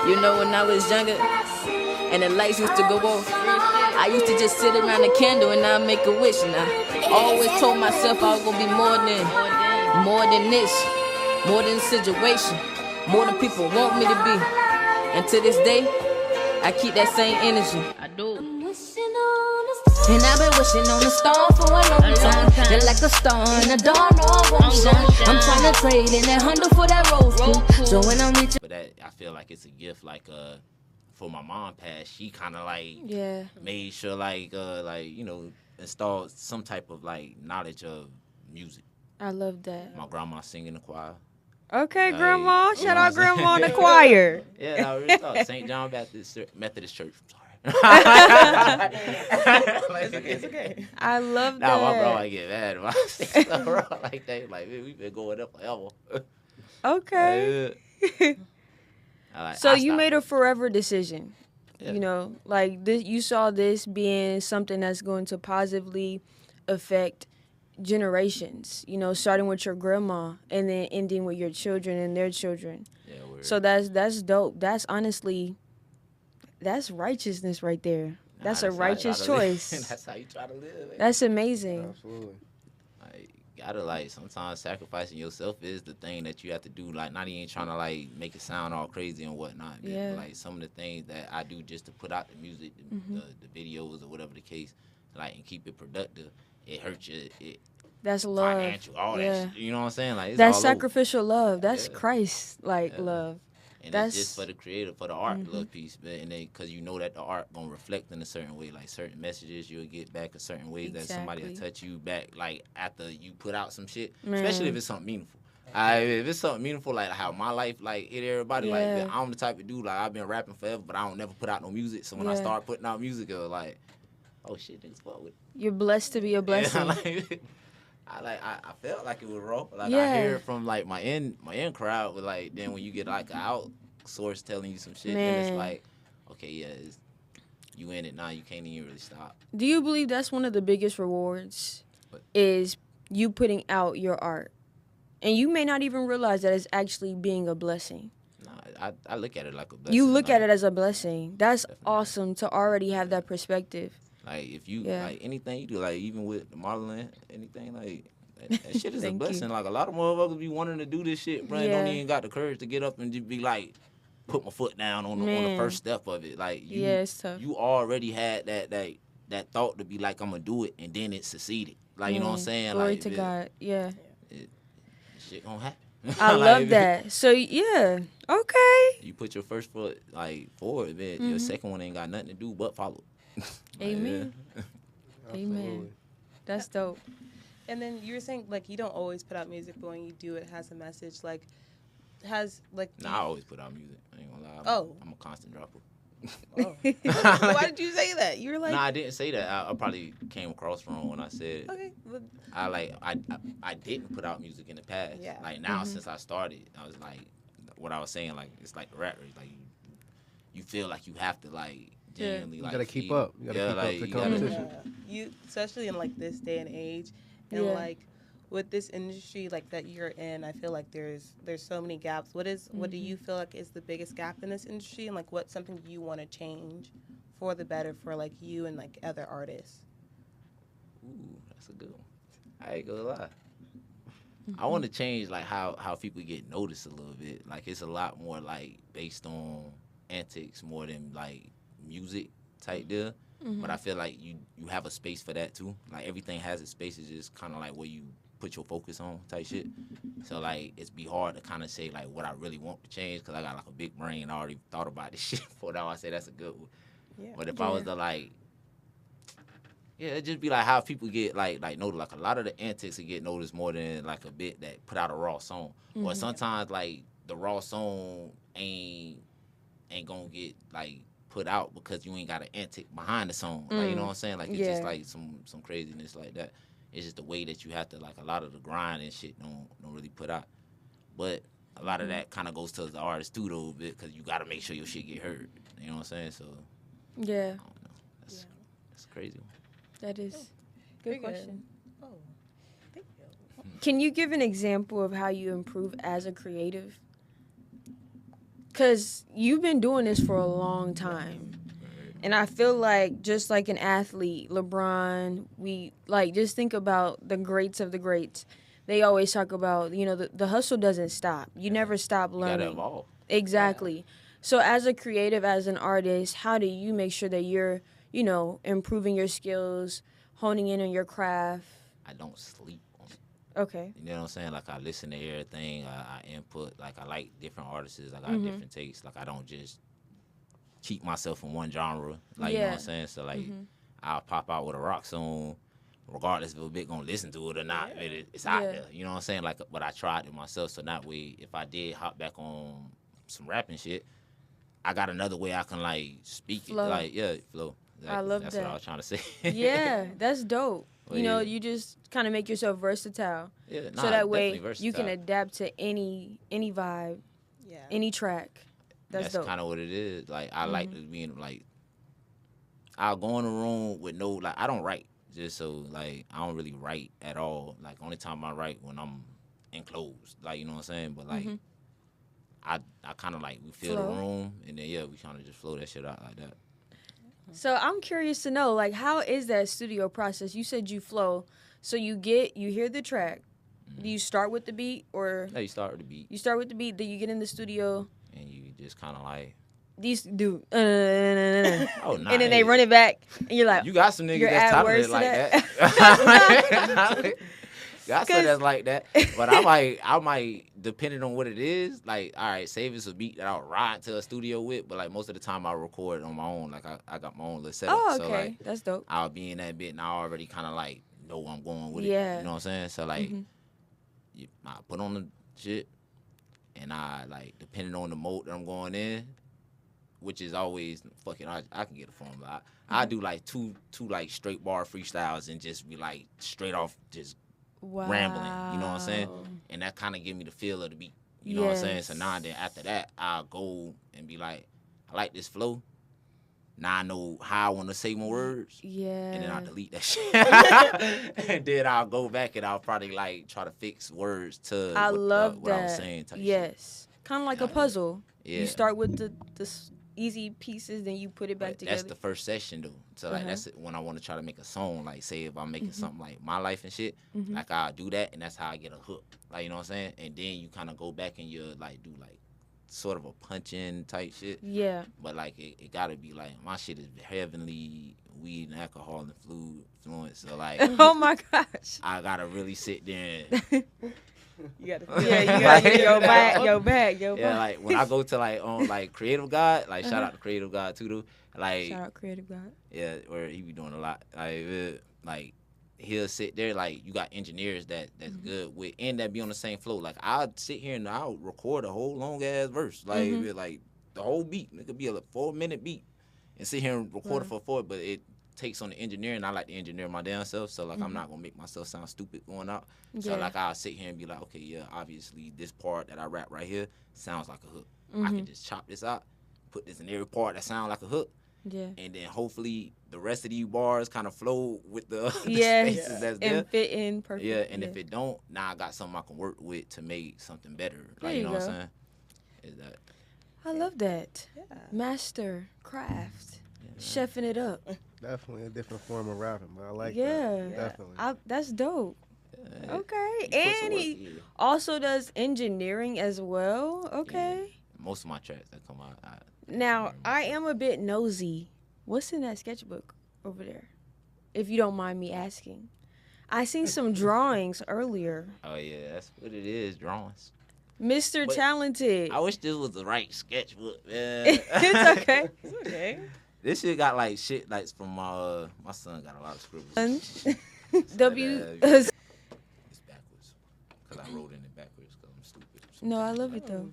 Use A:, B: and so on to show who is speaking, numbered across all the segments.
A: You know, when I was younger and the lights used to go off, I used to just sit around the candle and I'd make a wish. And I always told myself I was gonna be more than this, more than the situation, more than people want me to be. And to this day, I keep that same energy. I do. And I've been wishing on a star for a long time. Just like a star in the dark, no, I won't shine. I'm trying to trade in that Honda for that rose pool. So when I'm reaching,
B: but that I feel like it's a gift. Like for my mom passed, she kind of like made sure like you know, installed some type of like knowledge of music.
A: I love that.
B: My grandma singing the choir.
C: Okay,
B: Like,
C: Grandma. Shout out Grandma in the choir.
B: Yeah, no, really thought St. John Baptist Methodist Church. I'm sorry.
C: It's okay. I love that.
B: Nah, my grandma get mad if I say stuff wrong like that. Like, man, we've been going up forever.
C: Okay.
B: So
C: you made a forever decision.
B: Yeah.
C: You know, like this, you saw this being something that's going to positively affect generations, you know, starting with your grandma and then ending with your children and their children.
B: Yeah,
C: so that's dope. That's honestly, that's righteousness right there. That's a righteous choice.
B: That's how you try to live. Man.
C: That's amazing.
D: Absolutely.
B: Like, gotta like sometimes sacrificing yourself is the thing that you have to do. Like, not even trying to like make it sound all crazy and whatnot.
C: Yeah.
B: But, like some of the things that I do just to put out the music, the videos or whatever the case, like and keep it productive. It hurts you.
C: That's love.
B: Financial, all that shit. You know what I'm saying? Like, it's
C: that's
B: all
C: sacrificial love. That's Christ love.
B: And that's it's just for the creative, for the art love piece, but and then because you know that the art gonna reflect in a certain way, like certain messages you'll get back a certain way that somebody will touch you back, like after you put out some shit, especially if it's something meaningful. If it's something meaningful, like how my life like hit everybody, like I'm the type of dude like I've been rapping forever, but I don't never put out no music. So when I start putting out music, it was like, oh shit, niggas fuck with it.
C: You're blessed to be a blessing.
B: I felt like it was raw. Like I hear it from like my in crowd with like then when you get like an out source telling you some shit, then it's like, okay, you in it now. You can't even really stop.
C: Do you believe that's one of the biggest rewards? Is you putting out your art, and you may not even realize that it's actually being a blessing.
B: Nah, I look at it like a blessing.
C: You look at it as a blessing. That's awesome to already have that perspective.
B: Like if you like anything you do, like even with the modeling, anything like that shit is a blessing. Like a lot of motherfuckers be wanting to do this shit, bro. Don't even got the courage to get up and just be like, put my foot down on the first step of it. Like you,
C: it's tough.
B: You already had that thought to be like, I'm gonna do it, and then it succeeded. Like you know what I'm saying?
C: Glory
B: like
C: to God. Yeah.
B: Shit gonna happen.
C: I love that. So okay.
B: You put your first foot like forward, man. Your second one ain't got nothing to do but follow.
C: Amen. Amen. That's dope.
E: And then you were saying like you don't always put out music, but when you do, it has a message. Like
B: Nah, I always put out music. I ain't gonna lie. I'm a constant dropper.
E: Oh. Why did you say that? You were like,
B: nah, I didn't say that. I probably came across wrong when I said.
E: Okay.
B: I didn't put out music in the past.
E: Yeah.
B: Like now since I started, I was like, what I was saying, like it's like the rap race. Like you feel like you have to like. Genuinely,
D: you gotta keep up. You gotta keep up the competition.
E: You, especially in like this day and age, and like with this industry like that you're in, I feel like there's so many gaps. What do you feel like is the biggest gap in this industry, and like what's something you want to change for the better for like you and like other artists?
B: Ooh, that's a good one. I ain't gonna lie. I want to change like how people get noticed a little bit. Like it's a lot more like based on antics more than like music type deal, but I feel like you have a space for that too. Like everything has its space. It's just kind of like where you put your focus on type shit. So like it's be hard to kind of say like what I really want to change because I got like a big brain. I already thought about this shit before now. I say that's a good one. Yeah. But if I was to like, it'd just be like how people get like noticed. Like a lot of the antics will get noticed more than like a bit that put out a raw song. Or sometimes like the raw song ain't gonna get like put out because you ain't got an antic behind the song. Like you know what I'm saying? Like it's just like some craziness like that. It's just the way that you have to like a lot of the grind and shit don't really put out. But a lot of that kind of goes to the artist too though, because you got to make sure your shit get heard. You know what I'm saying? So I don't know. That's crazy.
C: That is good question.
E: Oh, thank you.
C: Can you give an example of how you improve as a creative? Because you've been doing this for a long time. And I feel like just like an athlete, LeBron, just think about the greats of the greats. They always talk about, the hustle doesn't stop. You never stop
B: You
C: learning.
B: gotta evolve.
C: Exactly. Yeah. So as a creative, as an artist, how do you make sure that you're, improving your skills, honing in on your craft?
B: I don't sleep on it.
C: Okay.
B: You know what I'm saying? Like, I listen to everything. I input. Like, I like different artists. I got different tastes. Like, I don't just keep myself in one genre. Like, you know what I'm saying? So, like, I'll pop out with a rock song, regardless if a bit gonna listen to it or not. It's out there. You know what I'm saying? Like, but I tried it myself. So that way, if I did hop back on some rapping shit, I got another way I can, like, speak
C: flow.
B: it. Like, yeah, flow.
C: I love
B: That's
C: that.
B: what I was trying to say.
C: Yeah, that's dope.
B: Well,
C: you just kind of make yourself versatile.
B: Yeah,
C: so that way you can adapt to any vibe, any track. That's dope.
B: Kind of what it is. Like, I like to be in, like, I'll go in a room with no, like, I don't write. Just so, like, I don't really write at all. Like, only time I write when I'm enclosed. Like, you know what I'm saying? But, like, I kind of, like, we fill the room, and then, we kind of just flow that shit out like that.
C: So I'm curious to know, like, how is that studio process? You said you flow. So you hear the track. Do you start with the beat, or?
B: Yeah, you start with the beat.
C: You start with the beat, then you get in the studio.
B: And you just kind of, like.
C: These do.
B: Oh, nah,
C: and then they run it back, and you're like.
B: You got some niggas that's talented like that. Got some that's like that. But I might, depending on what it is, like, all right, say if it's a beat that I'll ride to a studio with, but, like, most of the time I record on my own. Like, I got my own little setup.
C: Oh, okay.
B: So, like,
C: that's dope.
B: I'll be in that bit, and I already kind of, like, know where I'm going with it.
C: Yeah.
B: You know what I'm saying? So, like, I put on the shit, and I, like, depending on the mode that I'm going in, which is always fucking, I can get a formula. I do, like, two like, straight bar freestyles and just be, like, straight off just rambling. You know what I'm saying? And that kind of give me the feel of the beat. You know what I'm saying? So now and then after that, I'll go and be like, I like this flow. Now I know how I want to say my words.
C: Yeah.
B: And then I'll delete that shit. And then I'll go back and I'll probably, like, try to fix words to what I was saying.
C: Yes. Kind of like a puzzle.
B: Yeah.
C: You start with the easy pieces, then you put it back together.
B: That's the first session, though. So, like, that's when I want to try to make a song. Like, say if I'm making something like my life and shit, like, I'll do that, and that's how I get a hook. Like, you know what I'm saying? And then you kind of go back and you, like, do, like, sort of a punch-in type shit.
C: Yeah.
B: But, like, it got to be, like, my shit is heavily weed and alcohol and fluid influence. So, like,
C: oh, my gosh.
B: I got to really sit there and...
E: You gotta
C: get your back.
B: Yeah, like when I go to like on like Creative God, like shout out to Creative God too, though. Like
C: shout out Creative God.
B: Yeah, where he be doing a lot. Like he'll sit there, like you got engineers that's good with and that be on the same flow. Like I'll sit here and I'll record a whole long ass verse, like like the whole beat. It could be a 4-minute beat, and sit here and record it for 4, but it takes on the engineering. I like to engineer my damn self, so like I'm not gonna make myself sound stupid going out. So like I'll sit here and be like, okay, yeah, obviously this part that I rap right here sounds like a hook. I can just chop this out, put this in every part that sound like a hook.
C: Yeah.
B: And then hopefully the rest of these bars kind of flow with the spaces that's there.
C: And fit in perfect.
B: Yeah, and if it don't, now I got something I can work with to make something better. Like, you know what I'm saying? Is that?
C: I love that.
E: Yeah.
C: Master craft. Chefing it up.
D: Definitely a different form of rapping, but I like
C: that.
D: Yeah. Definitely.
C: That's dope.
B: Yeah.
C: Okay. And he also does engineering as well. Okay.
B: Yeah. Most of my tracks that come out.
C: Now, I am a bit nosy. What's in that sketchbook over there? If you don't mind me asking. I seen some drawings earlier.
B: Oh, yeah. That's what it is, drawings.
C: Mr.
B: But
C: Talented.
B: I wish this was the right sketchbook, man.
C: It's okay.
E: It's okay.
B: This shit got like shit like from my son got a lot of scribbles.
C: It's
B: backwards because I wrote in it backwards because I'm stupid.
C: No, I love it though.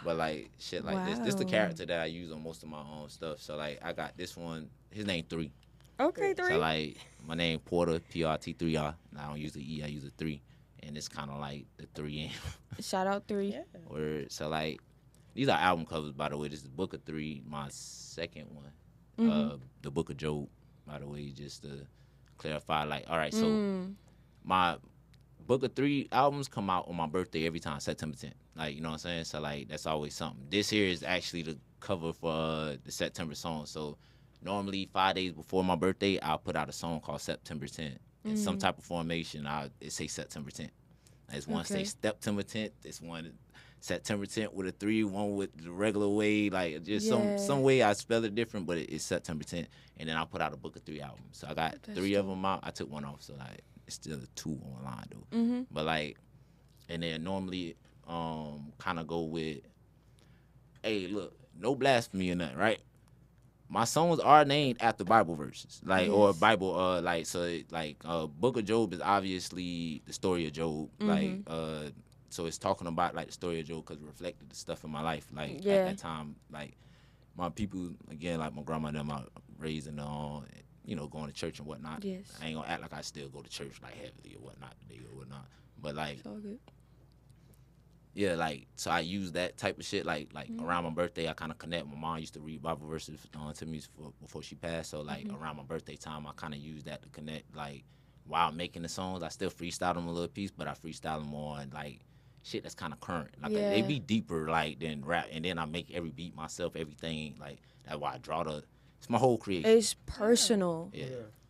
B: But like shit like this. This the character that I use on most of my own stuff. So like I got this one. His name 3.
C: Okay, 3.
B: So like my name Porter, PRT3R. And I don't use the E. I use a 3. And it's kind of like the 3 in.
C: Shout out 3.
E: Yeah.
B: Word. So like these are album covers, by the way. This is Book of 3, my second one. The Book of Job, by the way, just to clarify. Like, all right, so my Book of 3 albums come out on my birthday every time, September 10th. Like, you know what I'm saying? So, like, that's always something. This here is actually the cover for the September song. So, normally 5 days before my birthday, I'll put out a song called September 10th. In some type of formation, it say September 10th. There's one say September 10th. This one September 10th with a 3, one with the regular way. Like, just some way I spell it different, but it's September 10th. And then I put out a book of 3 albums. So, I got 3 of them out. I took one off. So, like, it's still 2 online, though. But, like, and then normally kind of go with, hey, look, no blasphemy or nothing, right? My songs are named after Bible verses, like or Bible, like so, like Book of Job is obviously the story of Job, like so it's talking about like the story of Job because it reflected the stuff in my life, like at that time, like my people again, like my grandma and them, I raised in you know, going to church and whatnot.
C: Yes.
B: I ain't gonna act like I still go to church like heavily or whatnot today or whatnot, but like.
C: It's all good.
B: Yeah, like, so I use that type of shit, like around my birthday, I kind of connect. My mom used to read Bible verses to me before she passed, so, like, around my birthday time, I kind of use that to connect, like, while making the songs. I still freestyle them a little piece, but I freestyle them on, like, shit that's kind of current. Like, they be deeper, like, than rap, and then I make every beat myself, everything, like, that's why I draw it's my whole creation.
C: It's personal.
B: Yeah.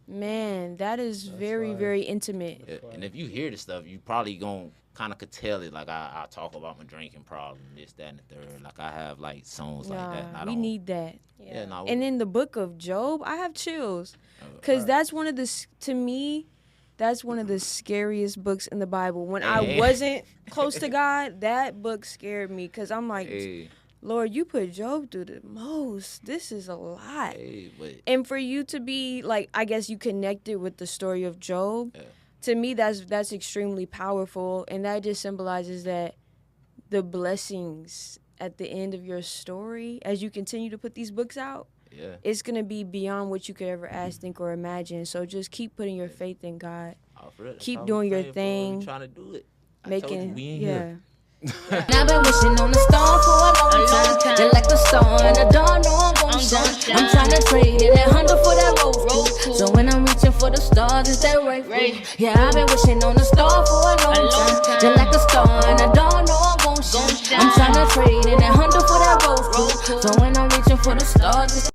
C: Man, that is very, very intimate.
B: Yeah. And if you hear the stuff, you probably gonna kind of could tell it. Like I talk about my drinking problem, this, that, and the third. Like I have like songs like that. And
C: We need that.
B: Yeah. No,
C: And in the book of Job, I have chills, because that's one of the, to me, that's one of the scariest books in the Bible. When I wasn't close to God, that book scared me, because I'm like, Lord, you put Job through the most. This is a lot. And for you to be, like, I guess you connected with the story of Job, to me, that's extremely powerful. And that just symbolizes that the blessings at the end of your story, as you continue to put these books out, it's going to be beyond what you could ever ask, think, or imagine. So just keep putting your faith in God. Keep doing your thing.
B: Trying to do it.
C: Making,
B: here.
A: I've been wishing on a star for a long time. Just like a star and I don't know I'm gon' shine. I'm trying to trade in that Honda for that Road. So when I'm reaching for the stars, it's that right. Yeah, I've been wishing on a star for a long time. Just like a star and I don't know I'm gon' shine. I'm trying to trade in that Honda for that Road. So when I'm reaching for the stars, it's